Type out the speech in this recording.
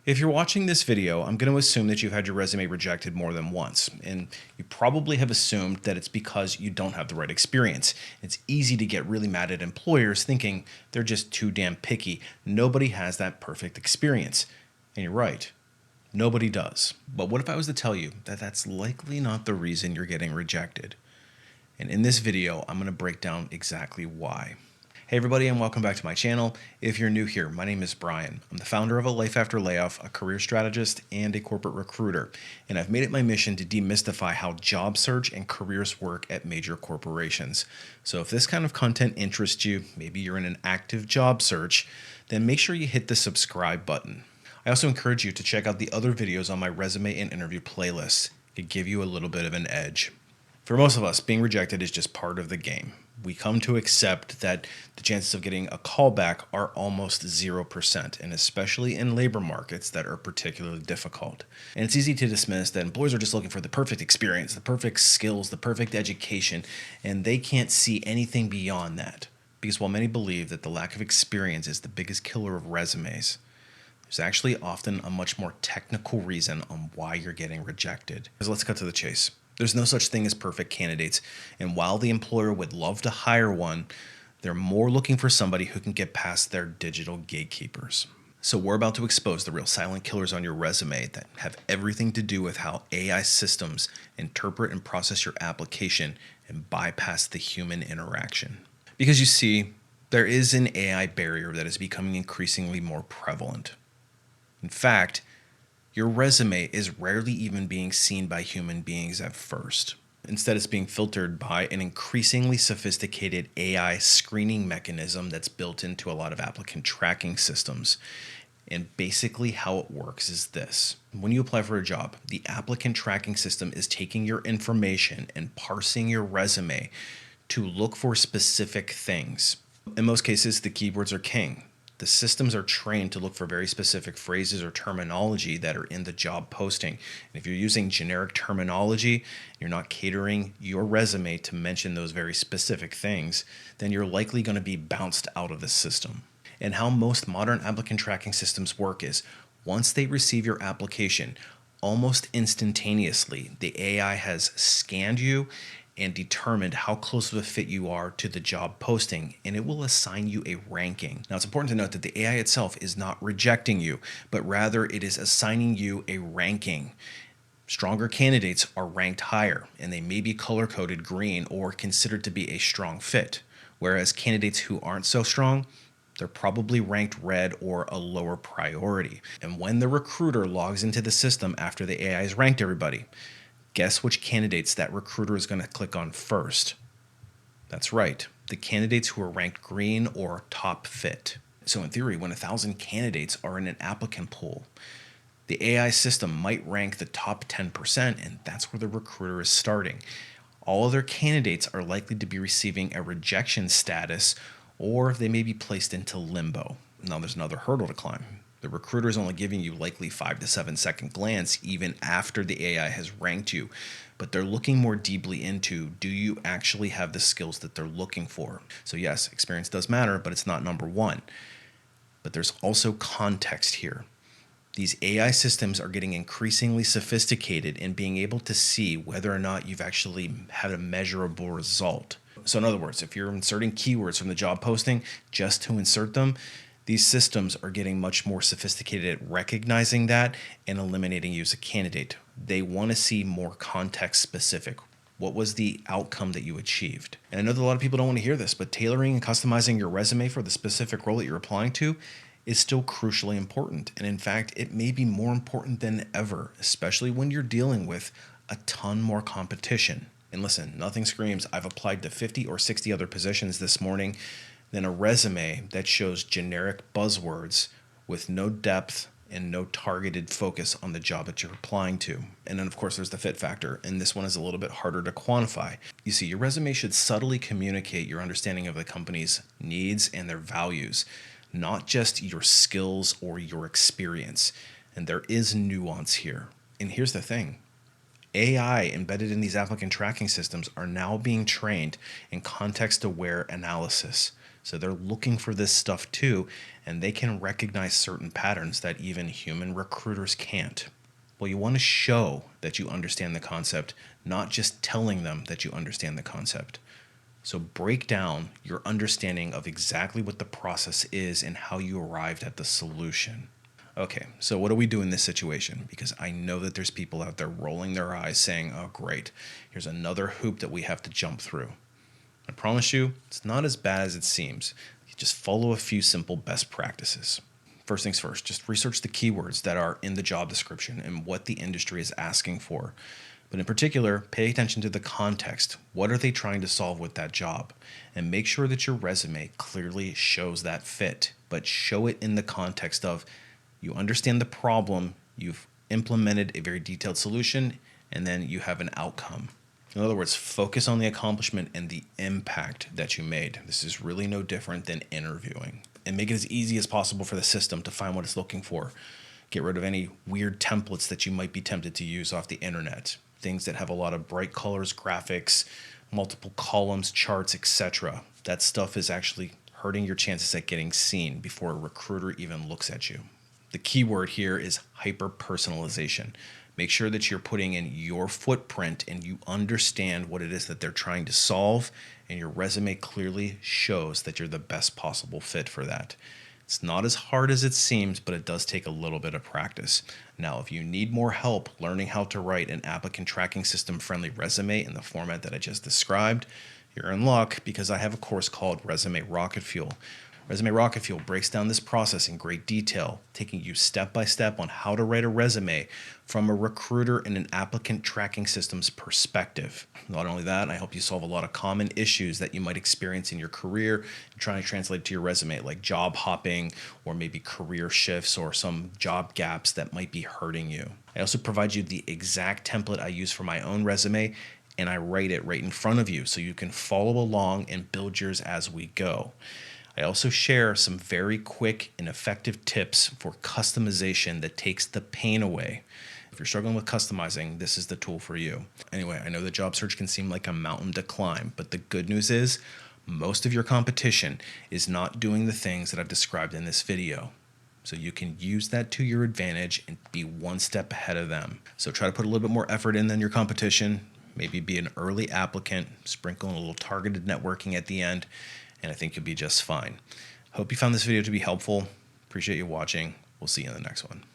If you're watching this video, I'm going to assume that you've had your resume rejected more than once, and you probably have assumed that it's because you don't have the right experience. It's easy to get really mad at employers thinking they're just too damn picky. Nobody has that perfect experience. And you're right. Nobody does. But what if I was to tell you that that's likely not the reason you're getting rejected? And in this video, I'm going to break down exactly why. Hey everybody, and welcome back to my channel. If you're new here, my name is Brian. I'm the founder of A Life After Layoff, a career strategist, and a corporate recruiter. And I've made it my mission to demystify how job search and careers work at major corporations. So if this kind of content interests you, maybe you're in an active job search, then make sure you hit the subscribe button. I also encourage you to check out the other videos on my resume and interview playlists. It could give you a little bit of an edge. For most of us, being rejected is just part of the game. We come to accept that the chances of getting a callback are almost 0%, and especially in labor markets that are particularly difficult. And it's easy to dismiss that employers are just looking for the perfect experience, the perfect skills, the perfect education, and they can't see anything beyond that. Because while many believe that the lack of experience is the biggest killer of resumes, there's actually often a much more technical reason on why you're getting rejected. So let's cut to the chase. There's no such thing as perfect candidates, and while the employer would love to hire one, they're more looking for somebody who can get past their digital gatekeepers. So we're about to expose the real silent killers on your resume that have everything to do with how AI systems interpret and process your application and bypass the human interaction. Because you see, there is an AI barrier that is becoming increasingly more prevalent. In fact, your resume is rarely even being seen by human beings at first. Instead, it's being filtered by an increasingly sophisticated AI screening mechanism that's built into a lot of applicant tracking systems. And basically how it works is this. When you apply for a job, the applicant tracking system is taking your information and parsing your resume to look for specific things. In most cases, the keywords are king. The systems are trained to look for very specific phrases or terminology that are in the job posting. And if you're using generic terminology, you're not catering your resume to mention those very specific things, then you're likely going to be bounced out of the system. And how most modern applicant tracking systems work is, once they receive your application, almost instantaneously, the AI has scanned you and determined how close of a fit you are to the job posting, and it will assign you a ranking. Now, it's important to note that the AI itself is not rejecting you, but rather it is assigning you a ranking. Stronger candidates are ranked higher, and they may be color-coded green or considered to be a strong fit, whereas candidates who aren't so strong, they're probably ranked red or a lower priority. And when the recruiter logs into the system after the AI has ranked everybody, guess which candidates that recruiter is going to click on first? That's right, the candidates who are ranked green or top fit. So in theory, when 1,000 candidates are in an applicant pool, the AI system might rank the top 10%, and that's where the recruiter is starting. All other candidates are likely to be receiving a rejection status, or they may be placed into limbo. Now there's another hurdle to climb. The recruiter is only giving you likely 5 to 7 second glance even after the AI has ranked you, but they're looking more deeply into, do you actually have the skills that they're looking for? So yes, experience does matter, but it's not number one. But there's also context here. These AI systems are getting increasingly sophisticated in being able to see whether or not you've actually had a measurable result. So in other words, if you're inserting keywords from the job posting just to insert them, these systems are getting much more sophisticated at recognizing that and eliminating you as a candidate. They want to see more context specific. What was the outcome that you achieved? And I know that a lot of people don't want to hear this, but tailoring and customizing your resume for the specific role that you're applying to is still crucially important. And in fact, it may be more important than ever, especially when you're dealing with a ton more competition. And listen, nothing screams, I've applied to 50 or 60 other positions this morning, than a resume that shows generic buzzwords with no depth and no targeted focus on the job that you're applying to. And then of course there's the fit factor, and this one is a little bit harder to quantify. You see, your resume should subtly communicate your understanding of the company's needs and their values, not just your skills or your experience. And there is nuance here. And here's the thing. AI embedded in these applicant tracking systems are now being trained in context-aware analysis. So they're looking for this stuff too, and they can recognize certain patterns that even human recruiters can't. Well, you want to show that you understand the concept, not just telling them that you understand the concept. So break down your understanding of exactly what the process is and how you arrived at the solution. Okay, so what do we do in this situation? Because I know that there's people out there rolling their eyes saying, oh, great, here's another hoop that we have to jump through. I promise you, it's not as bad as it seems. You just follow a few simple best practices. First things first, just research the keywords that are in the job description and what the industry is asking for. But in particular, pay attention to the context. What are they trying to solve with that job? And make sure that your resume clearly shows that fit, but show it in the context of you understand the problem, you've implemented a very detailed solution, and then you have an outcome. In other words, focus on the accomplishment and the impact that you made. This is really no different than interviewing. And make it as easy as possible for the system to find what it's looking for. Get rid of any weird templates that you might be tempted to use off the internet. Things that have a lot of bright colors, graphics, multiple columns, charts, etc. That stuff is actually hurting your chances at getting seen before a recruiter even looks at you. The key word here is hyper-personalization. Make sure that you're putting in your footprint and you understand what it is that they're trying to solve, and your resume clearly shows that you're the best possible fit for that. It's not as hard as it seems, but it does take a little bit of practice. Now, if you need more help learning how to write an applicant tracking system friendly resume in the format that I just described, you're in luck, because I have a course called Resume Rocket Fuel. Resume Rocket Fuel breaks down this process in great detail, taking you step by step on how to write a resume from a recruiter and an applicant tracking systems perspective. Not only that, I help you solve a lot of common issues that you might experience in your career and trying to translate to your resume, like job hopping or maybe career shifts or some job gaps that might be hurting you. I also provide you the exact template I use for my own resume, and I write it right in front of you so you can follow along and build yours as we go. I also share some very quick and effective tips for customization that takes the pain away. If you're struggling with customizing, this is the tool for you. Anyway, I know the job search can seem like a mountain to climb, but the good news is most of your competition is not doing the things that I've described in this video. So you can use that to your advantage and be one step ahead of them. So try to put a little bit more effort in than your competition. Maybe be an early applicant, sprinkle in a little targeted networking at the end, and I think you'll be just fine. Hope you found this video to be helpful. Appreciate you watching. We'll see you in the next one.